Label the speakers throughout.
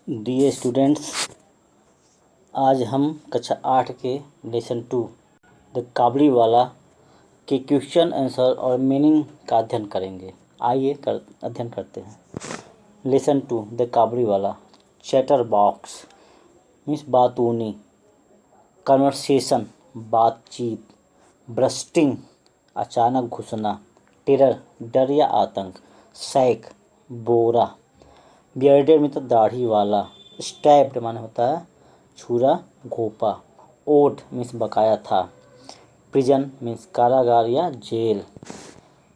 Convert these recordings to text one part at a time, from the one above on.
Speaker 1: Dear students, आज हम कक्षा 8 के लेसन 2 द काबुलीवाला के क्वेश्चन आंसर और मीनिंग का अध्ययन करेंगे। आइए अध्ययन करते हैं। Lesson 2 the Kabuliwala. Chatterbox means बातूनी, कन्वर्सेशन बातचीत, ब्रस्टिंग अचानक घुसना, टेरर डर या आतंक, सैक बोरा, बियर्डेड मतलब दाढ़ी वाला, स्टैब्ड माने होता है छुरा घोपा, ओड मीन्स बकाया था, प्रिजन मीन्स कारागार या जेल,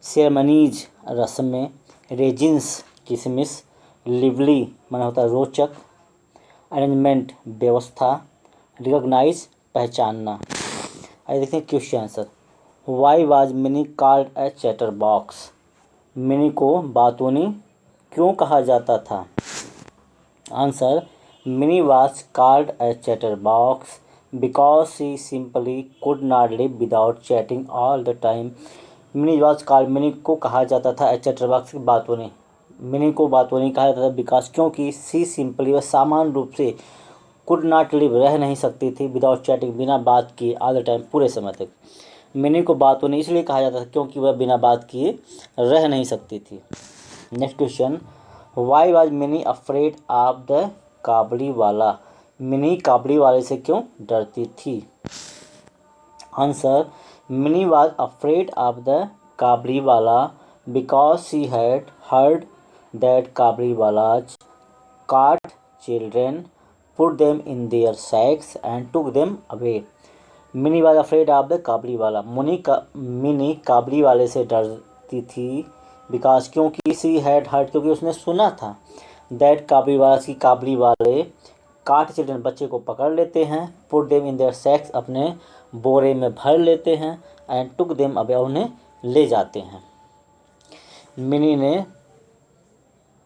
Speaker 1: सेरेमनीज रस्में, रेजिन्स किसमिस, लिवली माने होता है रोचक, अरेंजमेंट व्यवस्था, रिकॉग्नाइज पहचानना। आइए देखते हैं question answer. Y was mini called a chatter box? Mini को बातूनी क्यों कहा जाता था? Answer, Mini was called a chatter box because she simply could not live without chatting all the time. Mini was called, mini को कहा जाता था ए chatter box बातूनी। Mini को बातूनी कहा जाता था बिकॉज क्योंकि सी सिंपली वह सामान्य रूप से कुड नॉट लिव रह नहीं सकती थी विदाउट चैटिंग बिना बात किए ऑल द टाइम पूरे समय तक। मिनी को बातूनी इसलिए कहा जाता था क्योंकि वह बिना बात किए रह नहीं सकती थी। Next question, why was Mini afraid of the Kabuliwala? Mini काबुलीवाले से क्यों डरती थी? Answer, Mini was afraid of the Kabuliwala because she had heard that Kabuliwalas caught children, put them in their sacks and took them away. Mini was afraid of the Kabuliwala. Mini काबुलीवाले से डरती थी because क्योंकि सी हैड हर्ड क्योंकि उसने सुना था दैट काबुलीवाला की काबुलीवाले काट चिल्ड्रन बच्चे को पकड़ लेते हैं, पुट देम इन देयर सैक्स अपने बोरे में भर लेते हैं, एंड टुक देम अवे उन्हें ले जाते हैं। मिनी ने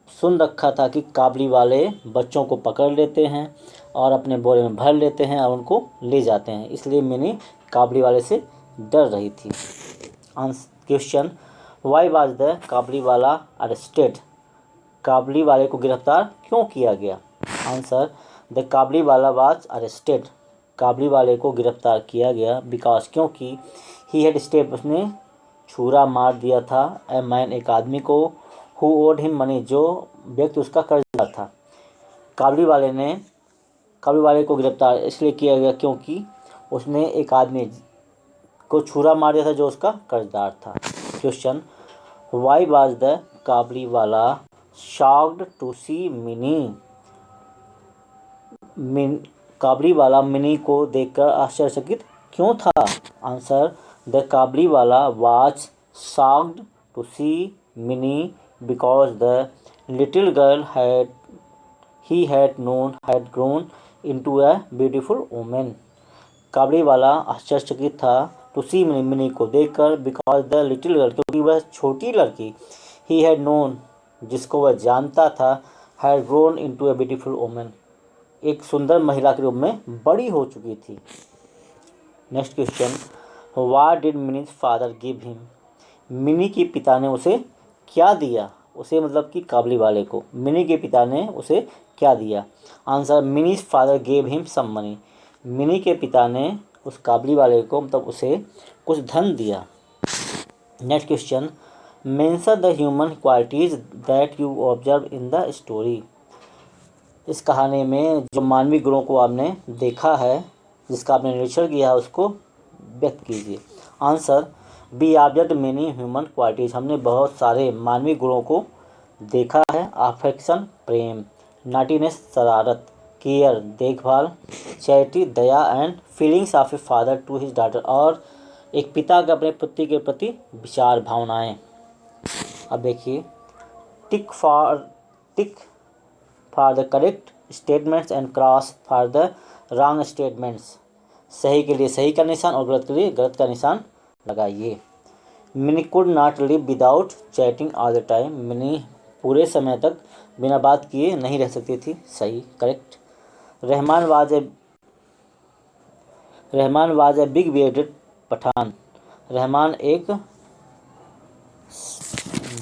Speaker 1: सुन रखा था कि काबुलीवाले बच्चों को पकड़ लेते हैं और अपने बोरे में भर लेते हैं और उनको ले जाते हैं, इसलिए मिनी काबुलीवाले से डर रही थी। Question, why was the Kabuliwala arrested? काबुलीवाले को गिरफ्तार क्यों किया गया? Answer, the Kabuliwala was arrested. काबुलीवाले को गिरफ्तार किया गया बिकॉज क्योंकि ही हैड स्टेप उसने छुरा मार दिया था ए मैन एक आदमी को, हु ओड हिम मनी जो व्यक्ति उसका कर्जदार था। काबुलीवाले को गिरफ्तार इसलिए किया गया क्योंकि उसने एक आदमी को छुरा मार दिया था जो उसका कर्जदार था। Question, why was the Kabuliwala shocked to see Mini? Kabuliwala Mini को देखकर आश्चर्यचकित क्यों था? Answer, the Kabuliwala was shocked to see Mini because the little girl he had known had grown into a beautiful woman. Kabuliwala आश्चर्यचकित था टू सी मिनी को देखकर बिकॉज द लिटिल गर्ल क्योंकि वह छोटी लड़की ही हैड नोन जिसको वह जानता था had grown into a beautiful woman एक सुंदर महिला के रूप में बड़ी हो चुकी थी। Next question, what did minis father give him? Mini के पिता ने उसे क्या दिया? उसे मतलब कि काबुलीवाले को मिनी के पिता ने उसे क्या दिया? Answer, Mini's father gave him some money. Mini के पिता ने उस काबुलीवाले को मतलब उसे कुछ धन दिया। Next question, mention the human qualities that you observe in the story. इस कहानी में जो मानवीय गुणों को आपने देखा है, जिसका आपने निरीक्षण किया है, उसको व्यक्त कीजिए। Answer, B observe many human qualities. हमने बहुत सारे मानवीय गुणों को देखा है। अफेक्शन प्रेम, नाटीनेस शरारत, केयर देखभाल, चैरिटी दया, and feelings of a father to his daughter और एक पिता के अपने पुत्री के प्रति विचार भावनाएं। अब देखिए, tick for the correct statements and cross for the wrong statements. सही के लिए सही का निशान और गलत के लिए गलत का निशान लगाइए। Mini could not live without chatting all the time. Mini पूरे समय तक बिना बात किए नहीं रह सकती थी। सही, correct. Rahman was a big bearded Pathan. Rahman एक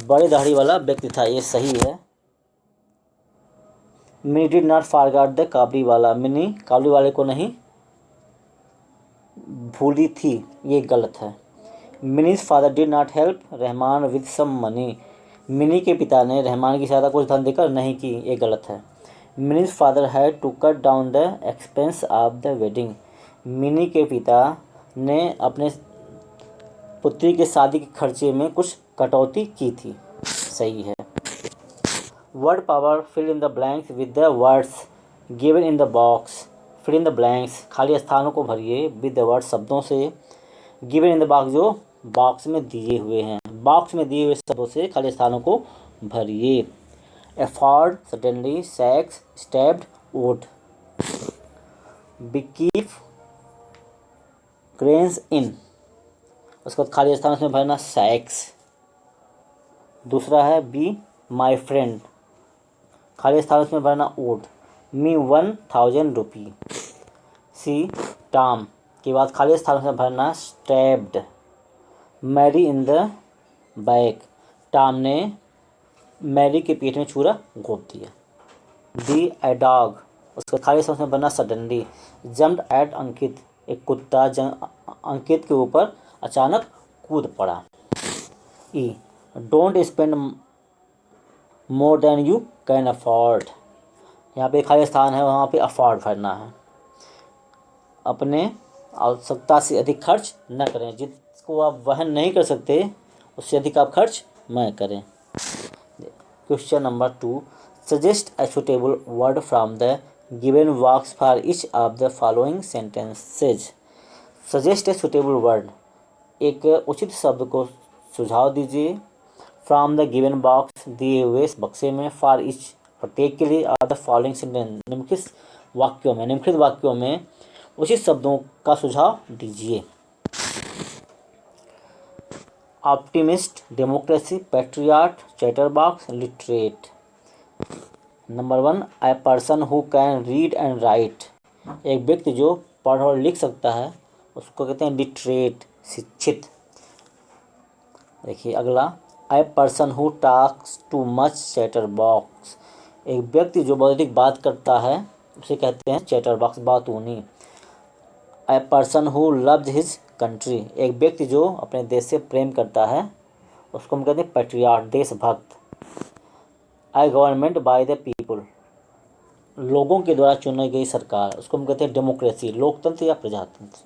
Speaker 1: बड़े दाढ़ी वाला व्यक्ति था। ये सही है। Mini did not forgot the Kabuliwala, Mini काबली वाले को नहीं भूली थी, ये गलत है। Mini's father did not help Rahman with some money, Mini के पिता ने रहमान की सहायता कुछ धन देकर नहीं की, ये गलत है। Mini's father had to cut down the expense of the wedding, Mini के पिता ने अपने पुत्री के शादी के खर्चे में कुछ कटौती की थी, सही है। Word power, fill in the blanks with the words given in the box, fill in the blanks खाली स्थानों को भरिए विद द वर्ड शब्दों से, गिवन इन द बॉक्स जो बॉक्स में दिए हुए हैं, बॉक्स में दिए हुए शब्दों से खाली स्थानों को भरिए। Afford, suddenly, sacks, stabbed, wood. बिकीफ ग्रेन्स इन, उसके बाद खाली स्थान में भरना सेक्स। दूसरा है बी माई फ्रेंड, खाली स्थान में भरना would, me 1000 rupee. C Tom के बाद खाली स्थान में भरना stabbed, Mary in the back, Tom ने मैरी के पीठ में छुरा घोंप दिया। डी ए डॉग, उसका खाली स्थान में भरना सडनली, जम्प्ड एट अंकित, एक कुत्ता अंकित के ऊपर अचानक कूद पड़ा। I don't spend more than you can afford, यहाँ पे खाली स्थान है वहाँ पे अफोर्ड भरना है। अपने आवश्यकता से अधिक खर्च न करें, जिसको आप वहन नहीं कर सकते उससे अधिक आप खर्च न करें। Question number 2, suggest a suitable word from the given works for each of the following sentences। Suggest A suitable word, एक उचित शब्द को सुझाव दीजिए। फ्रॉम द गिवन बॉक्स, दिए हुए बक्से में। फॉर इच, प्रत्येक के लिए। ऑफ द फॉलोइंग सेंटेंस, निम्नलिखित वाक्यों में उचित शब्दों का सुझाव दीजिए। Optimist, democracy, patriot, chatterbox, literate. Number 1, A person who can read and right, एक व्यक्ति जो पढ़ और लिख सकता है उसको कहते हैं लिटरेट, शिक्षित। देखिए अगला, ए person who talks too much, chatterbox, एक व्यक्ति जो बहुत अधिक बात करता है उसे कहते हैं चैटरबॉक्स, बातूनी। A person who loves his country, एक व्यक्ति जो अपने देश से प्रेम करता है उसको हम कहते हैं पैट्रियट, देशभक्त। ए गवर्नमेंट बाय द पीपल, लोगों के द्वारा चुनी गई सरकार, उसको हम कहते हैं डेमोक्रेसी, लोकतंत्र या प्रजातंत्र।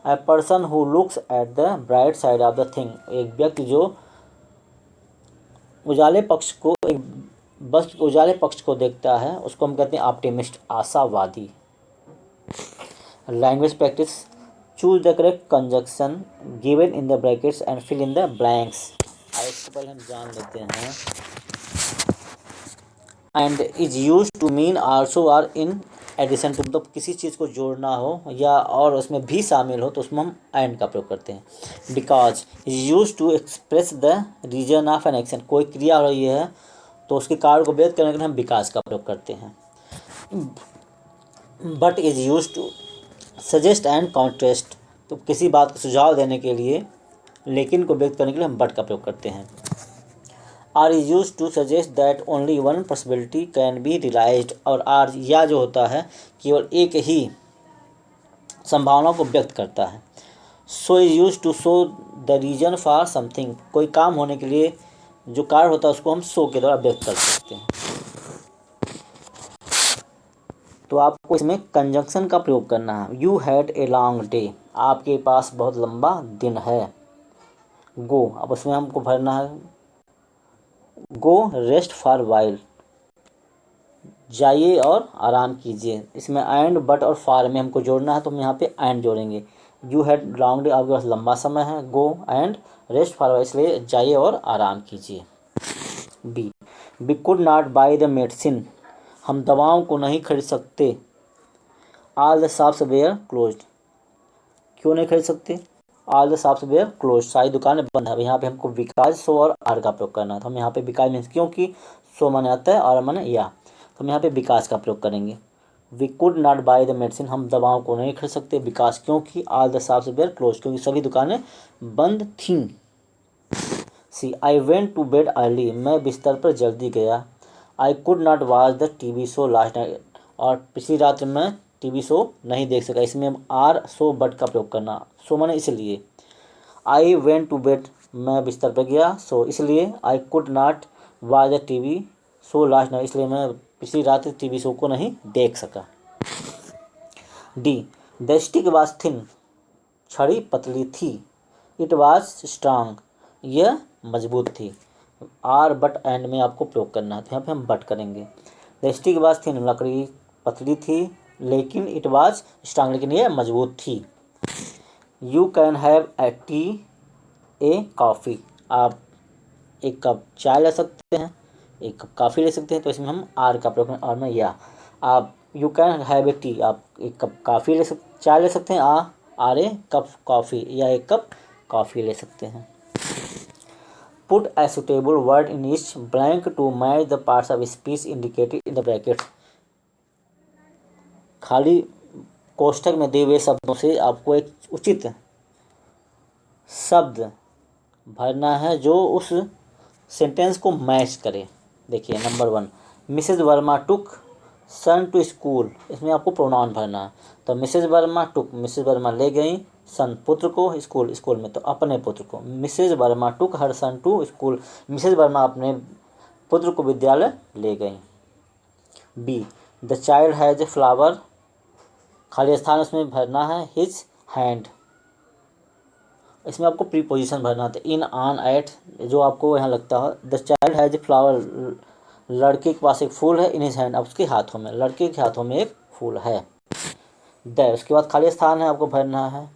Speaker 1: ए person who looks at the bright side of the thing, एक व्यक्ति जो उजाले पक्ष को देखता है उसको हम कहते हैं ऑप्टिमिस्ट, आशावादी। Language practice, choose the correct conjunction given in the brackets and fill in the blanks. इसको पहले हम जान लेते हैं। And is use to mean also or in addition to, मतलब किसी चीज़ को जोड़ना हो या और उसमें भी शामिल हो तो उसमें हम एंड का प्रयोग करते हैं। Because is use to express the reason of an action, कोई क्रिया हो रही है तो उसके कारण को व्यक्त करने के लिए हम बिकॉज का प्रयोग करते हैं। But is use to suggest and contrast, तो किसी बात को सुझाव देने के लिए लेकिन को व्यक्त करने के लिए हम बट का प्रयोग करते हैं। Or is use to suggest that only one possibility can be realised, और आर या जो होता है केवल एक ही संभावना को व्यक्त करता है। So is use to show the reason for something, कोई काम होने के लिए जो कारण होता है उसको हम सो के द्वारा व्यक्त कर सकते हैं। तो आपको इसमें कंजंक्शन का प्रयोग करना है। You had a long day, आपके पास बहुत लंबा दिन है। गो, अब उसमें हमको भरना है गो रेस्ट फॉर वाइल, जाइए और आराम कीजिए। इसमें एंड, बट और फॉर में हमको जोड़ना है तो हम यहाँ पे एंड जोड़ेंगे। यू हैड लॉन्ग डे, आपके पास लंबा समय है। Go and rest for while, इसलिए जाइए और आराम कीजिए। B, we could not buy the medicine, हम दवाओं को नहीं खरीद सकते। All the shops were closed, क्यों नहीं खरीद सकते? All the shops were closed, सारी दुकानें बंद है। यहाँ पे हमको बिकॉज, सो और आर का प्रयोग करना है। तो हम यहाँ पे बिकॉज मीन्स क्योंकि, सो माने आता है और माने या, तो हम यहाँ पे बिकॉज का प्रयोग करेंगे। We could not buy the medicine, हम दवाओं को नहीं खरीद सकते। बिकॉज, क्योंकि। All the shops were closed, क्योंकि सभी दुकानें बंद थीं। See, I went to bed early, मैं बिस्तर पर जल्दी गया। I could not watch the TV show last night, और पिछली रात मैं टीवी शो नहीं देख सका। इसमें आर सो बट का प्रयोग करना, सो मैंने इसलिए। आई वेंट टू बेड, मैं बिस्तर पर गया, सो इसलिए। आई could not watch the TV show last night, इसलिए मैं पिछली रात टीवी शो को नहीं देख सका। D, the stick was thin, छड़ी पतली थी। इट वाज स्ट्रांग, यह मजबूत थी। आर बट एंड में आपको प्रयोग करना है, तो यहाँ पे हम बट करेंगे। द स्टिक वाज थिन, लकड़ी पतली थी, लेकिन इट वाज स्ट्रांग, लेकिन यह मजबूत थी। You can have A T A coffee, आप एक कप चाय ले सकते हैं, एक कप कॉफ़ी ले सकते हैं, तो इसमें हम आर का प्रयोग करें, और में या। आप you can have A T, आप एक कप कॉफ़ी ले सकते, चाय ले सकते हैं, आर ए कप कॉफ़ी, या एक कप कॉफ़ी ले सकते हैं। Put a suitable word in each blank to match the parts of speech indicated in the brackets, खाली कोष्ठक में दिए हुए शब्दों से आपको एक उचित शब्द भरना है जो उस सेंटेंस को मैच करे। देखिए number 1, Mrs Verma took son to school, इसमें आपको प्रोनाउन भरना है। तो Mrs Verma took, Mrs Verma ले गई, सन पुत्र को, स्कूल स्कूल में तो अपने पुत्र को। Mrs Verma took her son to school, Mrs Verma अपने पुत्र को विद्यालय ले गई। B, the child has a flower, खाली स्थान उसमें भरना है हिज हैंड, इसमें आपको प्रीपोजिशन भरना था, इन ऑन एट, जो आपको यहाँ लगता है। The child has a flower, लड़के के पास एक फूल है, इन हिज हैंड, अब उसके हाथों में, लड़के के हाथों में एक फूल है। द, उसके बाद खाली स्थान है आपको भरना है।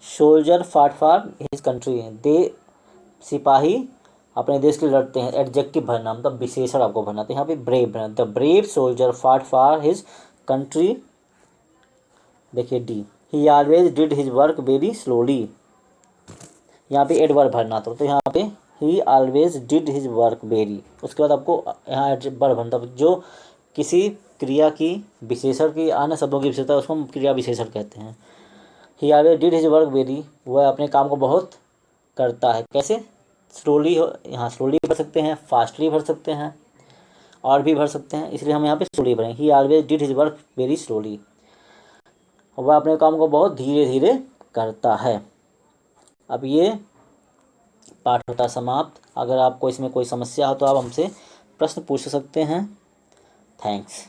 Speaker 1: सोल्जर फाट फॉर हिज कंट्री, दे सिपाही अपने देश के लिए लड़ते हैं, एडजेक्टिव भरना, मतलब विशेषण आपको भरना था। यहाँ पे ब्रेव भरना, द ब्रेव सोल्जर फाट फॉर हिज कंट्री। देखिए D, he always did his work very slowly, यहाँ पे एडवर्ब भरना था, तो यहाँ पे ही always did his work very, उसके बाद आपको यहाँ एडवर्ब भरना, जो किसी क्रिया की विशेषण की अन्य शब्दों की विशेषता उसको हम क्रिया विशेषण कहते हैं। ही always did his work very, वह अपने काम को बहुत करता है। कैसे? स्लोली, यहाँ स्लोली भर सकते हैं, फास्टली भर सकते हैं, और भी भर सकते हैं, इसलिए हम यहाँ पे स्लोली भरें। ही always did his work very slowly, वह अपने काम को बहुत धीरे धीरे करता है। अब ये पाठ होता है समाप्त। अगर आपको इसमें कोई समस्या हो तो आप हमसे प्रश्न पूछ सकते हैं। थैंक्स।